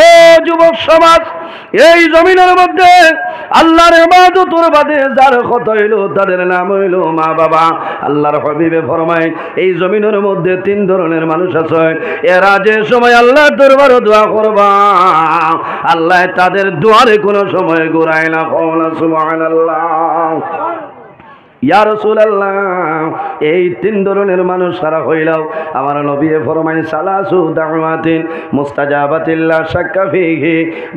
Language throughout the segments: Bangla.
ও যুবক সমাজ, এই জমিনের মধ্যে আল্লাহর ইবাদতের বাদে যার কথা হইলো তাদের নাম হইলো মা বাবা। আল্লাহর হাবিবে ফরমায় এই জমিনের মধ্যে তিন ধরনের মানুষ আছে, এরা যে সময় আল্লাহর দরবারে দোয়া করবা আল্লাহ তাদের দুয়ারে কোনো সময় ঘুরায় না। সুবহানাল্লাহ। ইয়া রাসূলুল্লাহ, এই তিন ধরনের মানুষ সারা হইলাও আমার নবী ফরমায় সালাসু দাওয়াতিন মুস্তাজাবাতিল লা শাক্কা ফীহি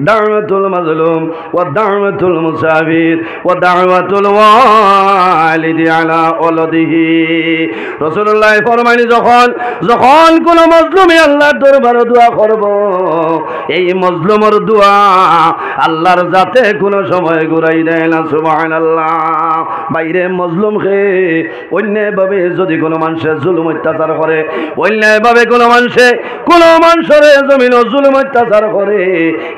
দাওয়াতুল মাজলুম ওয়া দাওয়াতুল মুসাফির ওয়া দাওয়াতুল ওয়ালিদি আলা ওয়ালাদিহি। রাসূলুল্লাহ ফরমায় যখন কোন মজলুমে আল্লাহর দরবারে দোয়া করব এই মজলুমের দোয়া আল্লাহর জাতে কোনো সময় ঘুরাই দেয় না। সুবহানাল্লাহ। বাইরে মজলুম খে অন্যায়ভাবে যদি কোনো মানুষের জুলুম অত্যাচার করে, অন্যায়ভাবে কোনো মানুষের জমিন জুলুম অত্যাচার করে,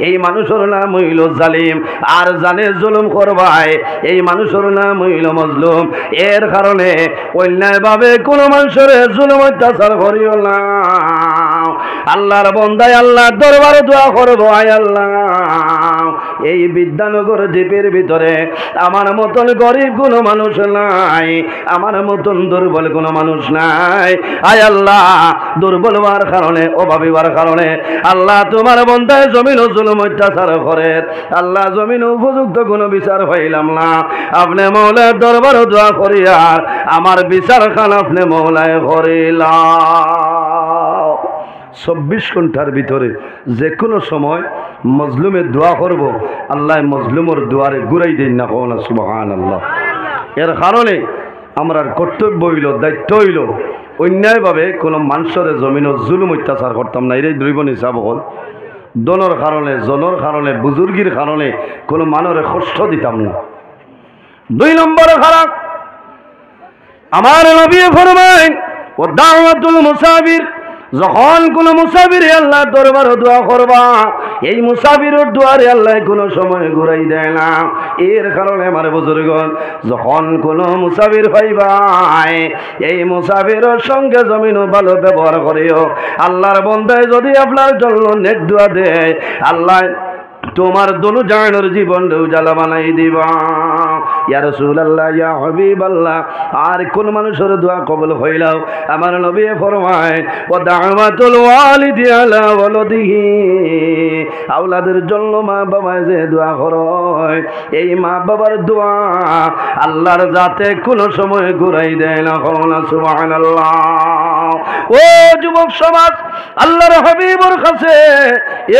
এই মানুষের নাম হইল জালিম। আর জানে জুলুম করবাই এই মানুষের নাম হইল মজলুম। এর কারণে অন্যায়ভাবে কোনো মানুষের জুলুম অত্যাচার করিও না। আল্লাহর বন্দায় আল্লাহর দরবারে দোয়া করবো, আয় আল্লাহ এই বিদ্যানগর দ্বীপের ভিতরে আমার মতন গরিব কোনো মানুষ নাই, আমার মতন দুর্বল কোনো মানুষ নাই। আয় আল্লাহ দুর্বল হওয়ার কারণে, অভাবী হওয়ার কারণে আল্লাহ তোমার বন্দায় জমিন জুলুম অত্যাচার করে আল্লাহ জমিন উপযুক্ত কোনো বিচার পাইলাম না। আপনি মৌলার দরবার দোয়া করিয়া আমার বিচার খান আপনি মৌলায় করিলা। 24 ঘন্টার ভিতরে যে কোনো সময় মজলুমের দোয়া করব আল্লাহ মজলুমের দুয়ারে ঘুরাই দিন না। সুবহানাল্লাহ। এর কারণে আমরা কর্তব্য হইল, দায়িত্ব হইল অন্যায়ভাবে কোনো মানুষের জমিন জুলুম অত্যাচার করতাম না। এটাই দ্রৈব নিচাব হল দনের কারণে, জনের কারণে, বুজুর্গির কারণে কোনো মানুষের কষ্ট দিতাম না। 2 নম্বরে খারাপ আমার নবী ফরমায় ও দাওয়াতুল মুসাফির, যখন কোন মুসাফির আল্লাহর দরবারে দোয়া করবা এই মুসাফিরের দুয়ারে আল্লাহ কোনো সময় ঘুরাই দেয় না। এর কারণে আমার বুজুর্গণ যখন কোন মুসাফির পাইবাই এই মুসাফিরের সঙ্গে জমিনও ভালো ব্যবহার করিও। আল্লাহর বন্দায় যদি আপনার জন্য নেক দোয়া দেয় আল্লাহ তোমার দোনো জানের জীবন উজালা বানাই দিবা। ইয়া রাসূলুল্লাহ, ইয়া হাবিবাল্লাহ, আর কোন মানুষের দোয়া কবুল হইলাও আমার নবী ফরমায় ওয়া দাওয়াতুল ওয়ালিদি আলা ওয়ালাদিহি, আওলাদের জন্য মা বাবা যে দোয়া করে এই মা বাবার দোয়া আল্লাহর জাতে কোনো সময় ঘুরাই দেয় না। সুবহানাল্লাহ। ও যুবক সমাজ, আল্লাহর হাবিবের কাছে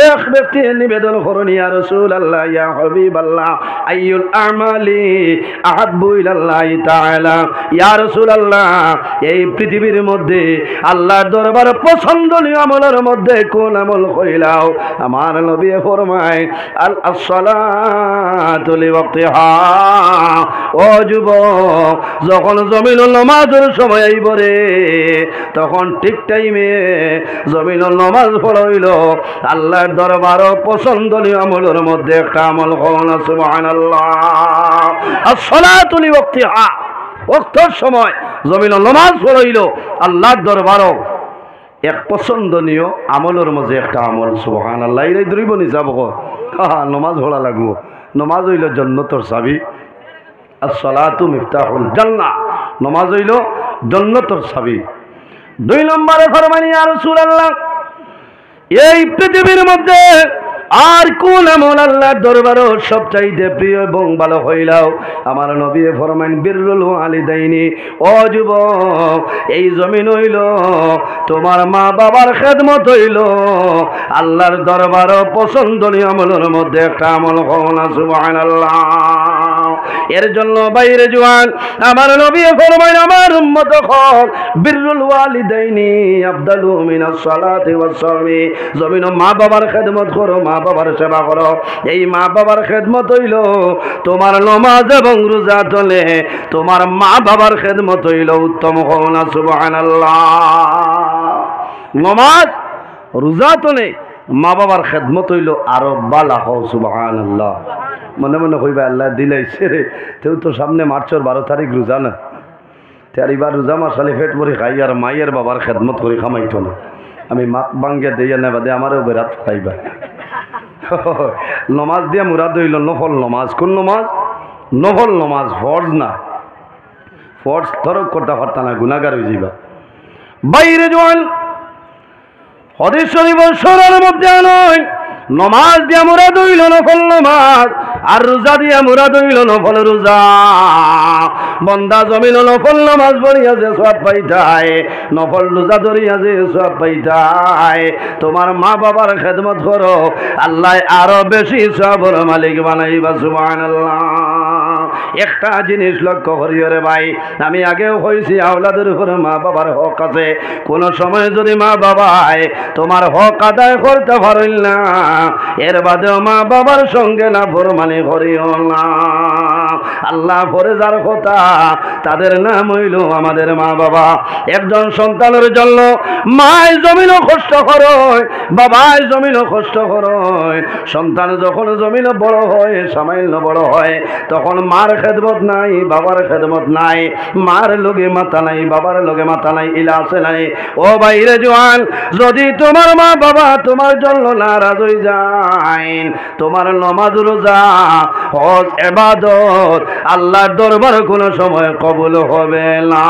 এক ব্যক্তি নিবেদন করেন, ইয়া রাসূলুল্লাহ, ইয়া হাবিবাল্লাহ, আইয়ুল আমালি আহাব্বু ইলাল্লাহি তাআলা। ইয়া রাসূলুল্লাহ, এই পৃথিবীর মধ্যে আল্লাহর দরবারে পছন্দনীয় আমলের মধ্যে কোন আমল কইলাও? আমার নবী ফরমায় আল আসসালাতু লিওয়াক্তিহা। ও যুবক, যখন জমিনুল নামাজের সময় আইব রে তখন ঠিক টাইমে জমিনুল নামাজ পড়াইল আল্লাহর দরবারে পছন্দনীয় আমলের মধ্যে একটা আমল হল। সুবহানাল্লাহ। আসসালাতু লিওয়াক্তিহা, ওয়াক্তের সময় জমিনুল নামাজ পড়াইল আল্লাহর দরবারে এক পছন্দনীয় আমলের মধ্যে একটা আমল। সুবহানাল্লাহ। এই দ্রৈব নিজাব নমাজ পড়া লাগবো। নমাজ হইল জান্নাতের চাবি। আসসালাতু মিফতাহুল জান্নাহ, নমাজ হইল জান্নাতের চাবি। 2 নম্বরে ফরমানি, ইয়া রাসূলুল্লাহ, এই পৃথিবীর মধ্যে আর কোন আমল আল্লাহর দরবারে সবচাইতে প্রিয় এবং ভালো হইলাও? আমার নবী ফরমান বিররুল ওয়ালিদাইনি। ও যুবক, এই জমিন হইল তোমার মা বাবার খেদমত হইল আল্লাহর দরবারে পছন্দনীয় আমলের মধ্যে একটা আমল হল। সুবহানাল্লাহ। এর জন্য বাইরে জওয়ান আমার নবী ফরমান আমার উম্মত হল বিররুল ওয়ালিদাইনি আফদালু মিনাস সালাতি ওয়াস সাওমি। জমিন মা বাবার খেদমত করো, মা বাবার সেবা করো। এই মা বাবার খেদমত হইল তোমার নামাজ এবং রোজা চলে, তোমার মা বাবার খেদমত হইল উত্তম হওয়া। সুবহানাল্লাহ। নামাজ রোজা চলে, মা বাবার খেদমত হইল আরো বালা হও। সুবহানাল্লাহ। মনে মনে কইবা আল্লাহ দিলাইছে রে, তেও তো সামনে মার্চের 12 তারিখ রোজা না, তার এবার রোজা মাসালে পেট ভরে খাই আর মায়ের বাবার খেদমত করে খামাইতো না। আমি মাত বাঙ্গে দিয়ে না বাদে আমারও বেরাত খাইবা। নমাজ দিয়া মুরাদ হইল নফল নমাজ। কোন নমাজ? নফল নমাজ, ফরজ না। ফরজ তরক করতে পারতা না, গুনাহগার হয়ে যাইবা। বাইরে জোয়ান হাদিস শরীফ সরার মধ্যে নয়, নমাজ দিয়া মুরাদ হইল নফল নমাজ, আর রোজা দিয়া মুরাদ হইল নফল রোজা। বন্দা জমিল নফল নমাজ পড়িয়া যে সওয়াব পাইতায়, নফল রোজা ধরিয়া যে সওয়াব পাইতায়। তোমার মা বাবার খেদমত করো, আল্লাহ আরো বেশি সওয়াবের মালিক বানাইবা। সুবহানাল্লাহ। একটা জিনিস লক্ষ্য করিও রে ভাই, আমি আগেও কইছি আওলাদের উপরে মা বাবার হক আছে। কোন সময় যদি মা বাবায় তোমার হক আদায় করতে পারিল না, এর বাদেও মা বাবার সঙ্গে না ফরমানি করিও না। আল্লাহ পরে যার কথা তাদের নাম হইল আমাদের মা বাবা। একজন সন্তানের জন্য মায় জমিনও কষ্ট করয়, বাবায় জমিনও কষ্ট করয়। সন্তান যখন জমিন বড় হয়, সামান্য বড় হয়, তখন মার খেদমত নাই, বাবার খেদমত নাই, মার লগে মাথা নাই, বাবার লগে মাথা নাই, ইলা আছে নাই। ও বাইরে জোয়ান, যদি তোমার মা বাবা তোমার জন্য নারাজ হয়ে যায়, তোমার নমাজ রোজা হজ ইবাদত আল্লাহর দরবারে কোনো সময় কবুল হবে না।